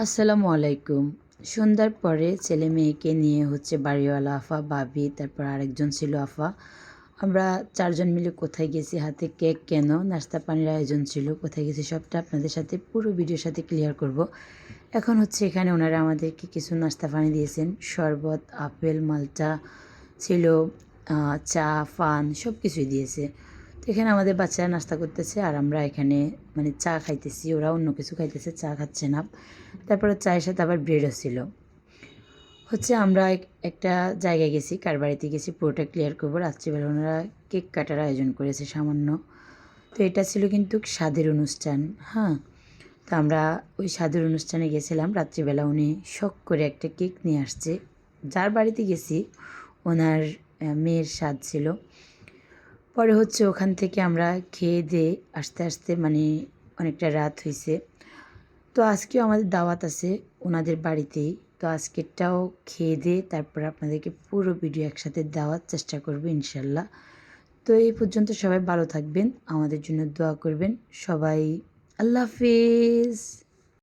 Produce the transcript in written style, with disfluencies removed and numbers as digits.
আসসালামু আলাইকুম। সন্ধ্যার পরে ছেলে মেয়েকে নিয়ে বাড়িওয়ালা আফা, ভাবি, তারপর আরেকজন ছিল আফা। আমরা ৪ জন মিলে কোথায় গেছি, হাতে কেক কেন, নাস্তা পানির আয়োজন ছিল। কোথায় গেছি সবটা আপনাদের সাথে পুরো ভিডিওর সাথে ক্লিয়ার করব। এখন এখানে ওনারা আমাদেরকে কিছু নাস্তা পানি দিয়েছেন। শরবত, আপেল, মালটা ছিল, চা, পান সব কিছুই দিয়েছে। তো এখানে আমাদের বাচ্চারা নাস্তা করতেছে আর আমরা এখানে চা খাইতেছি। ওরা অন্য কিছু খাইতেছে, চা খাচ্ছে না। তারপরে চায়ের সাথে আবার ব্রেডও ছিল। আমরা একটা জায়গায় গেছি, কার বাড়িতে গেছি পুরোটা ক্লিয়ার করবো। রাত্রিবেলা ওনারা কেক কাটার আয়োজন করেছে সামান্য। তো এটা ছিল কিন্তু স্বাদের অনুষ্ঠান। হ্যাঁ, তো আমরা ওই স্বাদের অনুষ্ঠানে গেছিলাম। রাত্রিবেলা উনি শখ করে একটা কেক নিয়ে আসছে। যার বাড়িতে গেছি ওনার মেয়ের স্বাদ ছিল। পরে ওখান থেকে আমরা খেয়ে দিয়ে আস্তে আস্তে অনেকটা রাত হয়েছে। তো আজকেও আমাদের দাওয়াত আছে ওনাদের বাড়িতেই। তো আজকেরটাও খেয়ে দিয়ে তারপর আপনাদেরকে পুরো ভিডিও একসাথে দেওয়ার চেষ্টা করব ইনশাল্লাহ। তো এই পর্যন্ত সবাই ভালো থাকবেন, আমাদের জন্য দোয়া করবেন সবাই। আল্লাহ হাফিজ।